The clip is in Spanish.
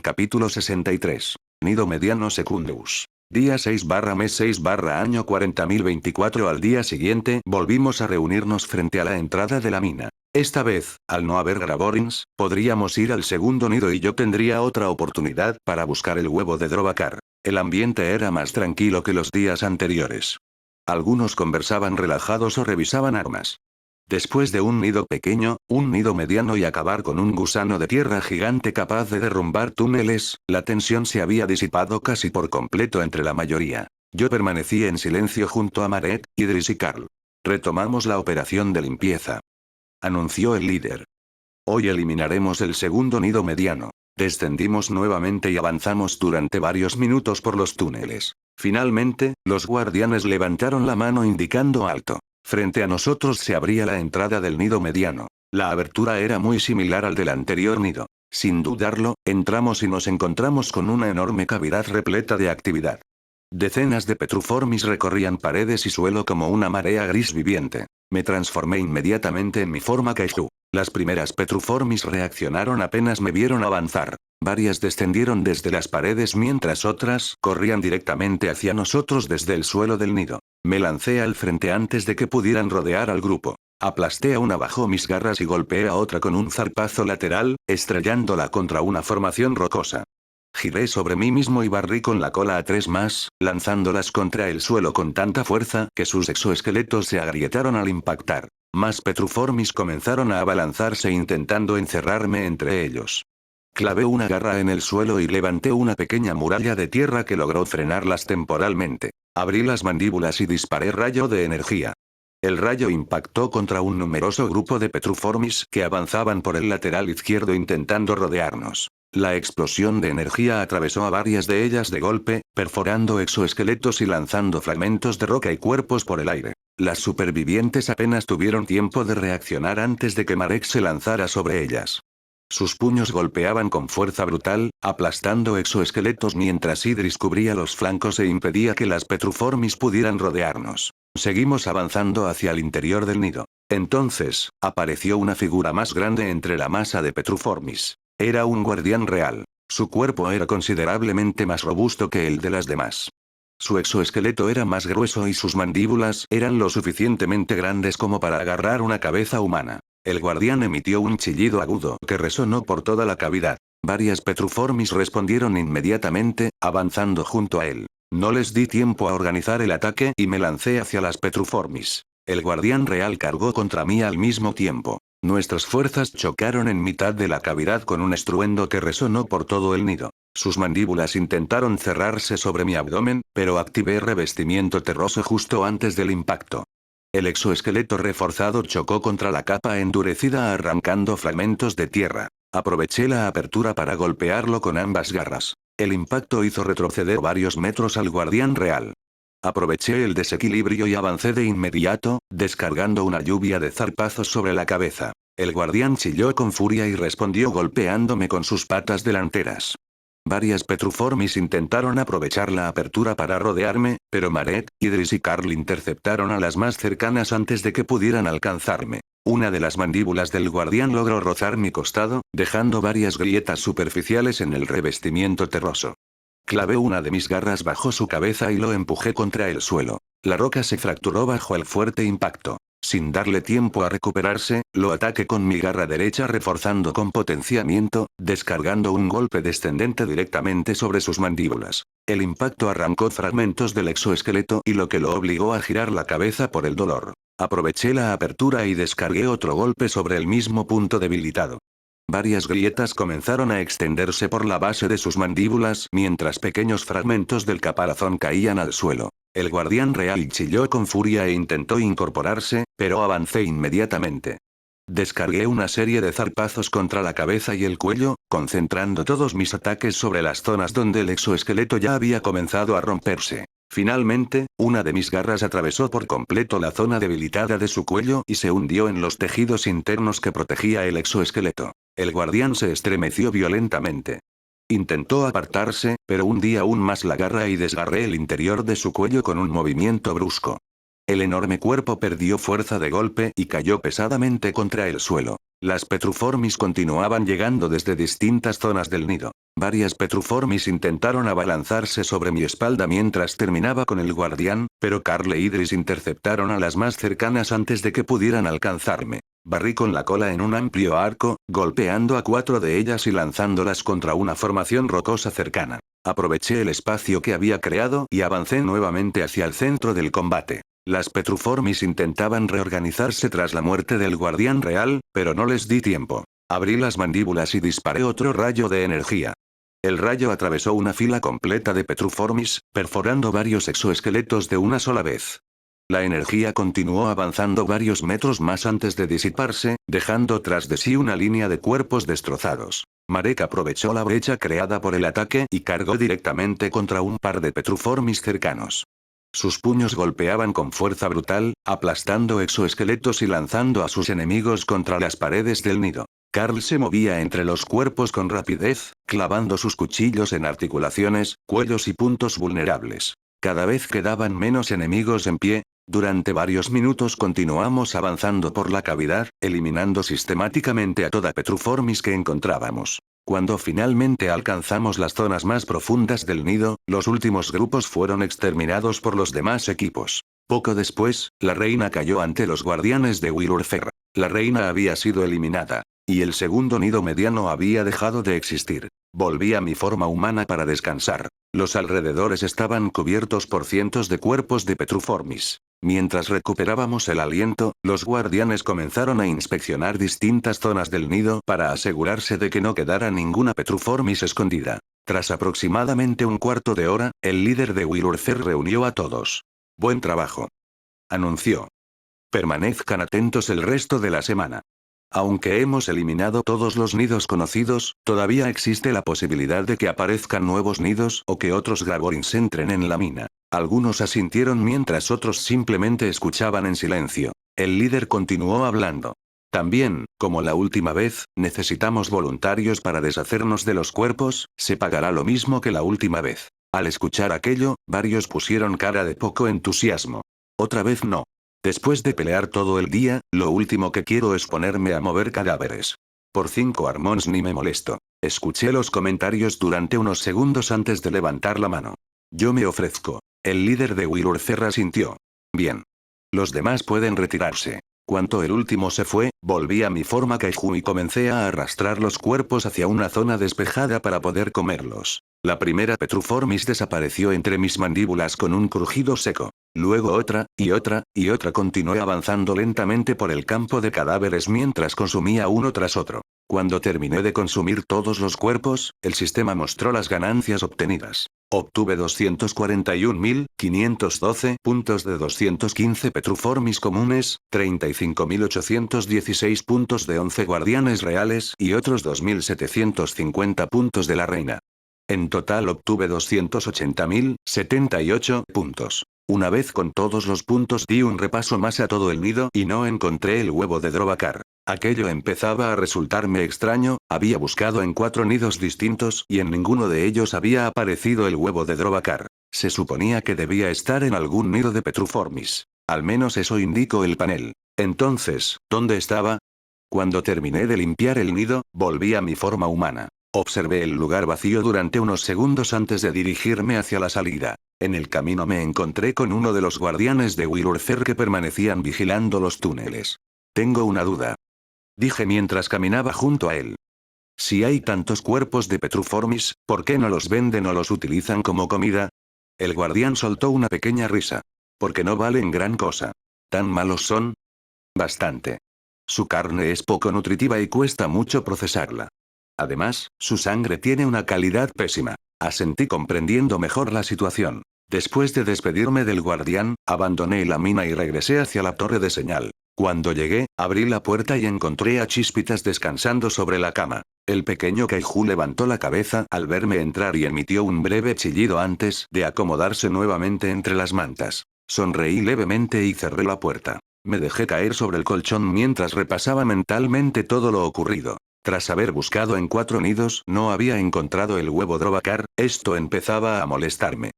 Capítulo 63. Nido mediano Secundus. Día 6/mes 6/año 40.024. Al día siguiente, volvimos a reunirnos frente a la entrada de la mina. Esta vez, al no haber Graborins, podríamos ir al segundo nido y yo tendría otra oportunidad para buscar el huevo de Drovacar. El ambiente era más tranquilo que los días anteriores. Algunos conversaban relajados o revisaban armas. Después de un nido pequeño, un nido mediano y acabar con un gusano de tierra gigante capaz de derrumbar túneles, la tensión se había disipado casi por completo entre la mayoría. Yo permanecí en silencio junto a Maret, Idris y Carl. Retomamos la operación de limpieza, anunció el líder. Hoy eliminaremos el segundo nido mediano. Descendimos nuevamente y avanzamos durante varios minutos por los túneles. Finalmente, los guardianes levantaron la mano indicando alto. Frente a nosotros se abría la entrada del nido mediano. La abertura era muy similar al del anterior nido. Sin dudarlo, entramos y nos encontramos con una enorme cavidad repleta de actividad. Decenas de Petruformis recorrían paredes y suelo como una marea gris viviente. Me transformé inmediatamente en mi forma Kaiju. Las primeras Petruformis reaccionaron apenas me vieron avanzar. Varias descendieron desde las paredes mientras otras corrían directamente hacia nosotros desde el suelo del nido. Me lancé al frente antes de que pudieran rodear al grupo. Aplasté a una bajo mis garras y golpeé a otra con un zarpazo lateral, estrellándola contra una formación rocosa. Giré sobre mí mismo y barrí con la cola a 3 más, lanzándolas contra el suelo con tanta fuerza que sus exoesqueletos se agrietaron al impactar. Más Petruformis comenzaron a abalanzarse intentando encerrarme entre ellos. Clavé una garra en el suelo y levanté una pequeña muralla de tierra que logró frenarlas temporalmente. Abrí las mandíbulas y disparé rayo de energía. El rayo impactó contra un numeroso grupo de Petruformis que avanzaban por el lateral izquierdo intentando rodearnos. La explosión de energía atravesó a varias de ellas de golpe, perforando exoesqueletos y lanzando fragmentos de roca y cuerpos por el aire. Las supervivientes apenas tuvieron tiempo de reaccionar antes de que Marek se lanzara sobre ellas. Sus puños golpeaban con fuerza brutal, aplastando exoesqueletos mientras Idris cubría los flancos e impedía que las Petruformis pudieran rodearnos. Seguimos avanzando hacia el interior del nido. Entonces, apareció una figura más grande entre la masa de Petruformis. Era un guardián real. Su cuerpo era considerablemente más robusto que el de las demás. Su exoesqueleto era más grueso y sus mandíbulas eran lo suficientemente grandes como para agarrar una cabeza humana. El guardián emitió un chillido agudo que resonó por toda la cavidad. Varias Petruformis respondieron inmediatamente, avanzando junto a él. No les di tiempo a organizar el ataque y me lancé hacia las Petruformis. El guardián real cargó contra mí al mismo tiempo. Nuestras fuerzas chocaron en mitad de la cavidad con un estruendo que resonó por todo el nido. Sus mandíbulas intentaron cerrarse sobre mi abdomen, pero activé revestimiento terroso justo antes del impacto. El exoesqueleto reforzado chocó contra la capa endurecida arrancando fragmentos de tierra. Aproveché la apertura para golpearlo con ambas garras. El impacto hizo retroceder varios metros al guardián real. Aproveché el desequilibrio y avancé de inmediato, descargando una lluvia de zarpazos sobre la cabeza. El guardián chilló con furia y respondió golpeándome con sus patas delanteras. Varias Petruformis intentaron aprovechar la apertura para rodearme, pero Maret, Idris y Carl interceptaron a las más cercanas antes de que pudieran alcanzarme. Una de las mandíbulas del guardián logró rozar mi costado, dejando varias grietas superficiales en el revestimiento terroso. Clavé una de mis garras bajo su cabeza y lo empujé contra el suelo. La roca se fracturó bajo el fuerte impacto. Sin darle tiempo a recuperarse, lo ataqué con mi garra derecha reforzando con potenciamiento, descargando un golpe descendente directamente sobre sus mandíbulas. El impacto arrancó fragmentos del exoesqueleto y lo que lo obligó a girar la cabeza por el dolor. Aproveché la apertura y descargué otro golpe sobre el mismo punto debilitado. Varias grietas comenzaron a extenderse por la base de sus mandíbulas mientras pequeños fragmentos del caparazón caían al suelo. El guardián real chilló con furia e intentó incorporarse, pero avancé inmediatamente. Descargué una serie de zarpazos contra la cabeza y el cuello, concentrando todos mis ataques sobre las zonas donde el exoesqueleto ya había comenzado a romperse. Finalmente, una de mis garras atravesó por completo la zona debilitada de su cuello y se hundió en los tejidos internos que protegía el exoesqueleto. El guardián se estremeció violentamente. Intentó apartarse, pero hundí aún más la garra y desgarré el interior de su cuello con un movimiento brusco. El enorme cuerpo perdió fuerza de golpe y cayó pesadamente contra el suelo. Las Petruformis continuaban llegando desde distintas zonas del nido. Varias Petruformis intentaron abalanzarse sobre mi espalda mientras terminaba con el guardián, pero Carl e Idris interceptaron a las más cercanas antes de que pudieran alcanzarme. Barrí con la cola en un amplio arco, golpeando a 4 de ellas y lanzándolas contra una formación rocosa cercana. Aproveché el espacio que había creado y avancé nuevamente hacia el centro del combate. Las Petruformis intentaban reorganizarse tras la muerte del guardián real, pero no les di tiempo. Abrí las mandíbulas y disparé otro rayo de energía. El rayo atravesó una fila completa de Petruformis, perforando varios exoesqueletos de una sola vez. La energía continuó avanzando varios metros más antes de disiparse, dejando tras de sí una línea de cuerpos destrozados. Marek aprovechó la brecha creada por el ataque y cargó directamente contra un par de Petruformis cercanos. Sus puños golpeaban con fuerza brutal, aplastando exoesqueletos y lanzando a sus enemigos contra las paredes del nido. Carl se movía entre los cuerpos con rapidez, clavando sus cuchillos en articulaciones, cuellos y puntos vulnerables. Cada vez quedaban menos enemigos en pie. Durante varios minutos continuamos avanzando por la cavidad, eliminando sistemáticamente a toda Petruformis que encontrábamos. Cuando finalmente alcanzamos las zonas más profundas del nido, los últimos grupos fueron exterminados por los demás equipos. Poco después, la reina cayó ante los guardianes de Wilurfer. La reina había sido eliminada. Y el segundo nido mediano había dejado de existir. Volví a mi forma humana para descansar. Los alrededores estaban cubiertos por cientos de cuerpos de Petruformis. Mientras recuperábamos el aliento, los guardianes comenzaron a inspeccionar distintas zonas del nido para asegurarse de que no quedara ninguna Petruformis escondida. Tras aproximadamente un cuarto de hora, el líder de Wilurfer reunió a todos. «Buen trabajo», anunció. «Permanezcan atentos el resto de la semana. Aunque hemos eliminado todos los nidos conocidos, todavía existe la posibilidad de que aparezcan nuevos nidos o que otros Graborins entren en la mina». Algunos asintieron mientras otros simplemente escuchaban en silencio. El líder continuó hablando. «También, como la última vez, necesitamos voluntarios para deshacernos de los cuerpos, se pagará lo mismo que la última vez». Al escuchar aquello, varios pusieron cara de poco entusiasmo. «Otra vez no. Después de pelear todo el día, lo último que quiero es ponerme a mover cadáveres. Por 5 armons ni me molesto». Escuché los comentarios durante unos segundos antes de levantar la mano. «Yo me ofrezco». El líder de Wilurfer asintió. «Bien. Los demás pueden retirarse». Cuando el último se fue, volví a mi forma Kaiju y comencé a arrastrar los cuerpos hacia una zona despejada para poder comerlos. La primera Petruformis desapareció entre mis mandíbulas con un crujido seco. Luego otra, y otra, y otra. Continué avanzando lentamente por el campo de cadáveres mientras consumía uno tras otro. Cuando terminé de consumir todos los cuerpos, el sistema mostró las ganancias obtenidas. Obtuve 241.512 puntos de 215 Petruformis comunes, 35.816 puntos de 11 guardianes reales y otros 2.750 puntos de la reina. En total obtuve 280.078 puntos. Una vez con todos los puntos di un repaso más a todo el nido y no encontré el huevo de Drovacar. Aquello empezaba a resultarme extraño, había buscado en 4 nidos distintos y en ninguno de ellos había aparecido el huevo de Drovacar. Se suponía que debía estar en algún nido de Petruformis. Al menos eso indicó el panel. Entonces, ¿dónde estaba? Cuando terminé de limpiar el nido, volví a mi forma humana. Observé el lugar vacío durante unos segundos antes de dirigirme hacia la salida. En el camino me encontré con uno de los guardianes de Wilurfer que permanecían vigilando los túneles. «Tengo una duda», dije mientras caminaba junto a él. «Si hay tantos cuerpos de Petruformis, ¿por qué no los venden o los utilizan como comida?» El guardián soltó una pequeña risa. «Porque no valen gran cosa». «¿Tan malos son?» «Bastante. Su carne es poco nutritiva y cuesta mucho procesarla. Además, su sangre tiene una calidad pésima». Asentí comprendiendo mejor la situación. Después de despedirme del guardián, abandoné la mina y regresé hacia la torre de señal. Cuando llegué, abrí la puerta y encontré a Chispitas descansando sobre la cama. El pequeño Kaiju levantó la cabeza al verme entrar y emitió un breve chillido antes de acomodarse nuevamente entre las mantas. Sonreí levemente y cerré la puerta. Me dejé caer sobre el colchón mientras repasaba mentalmente todo lo ocurrido. Tras haber buscado en 4 nidos, no había encontrado el huevo Drovacar. Esto empezaba a molestarme.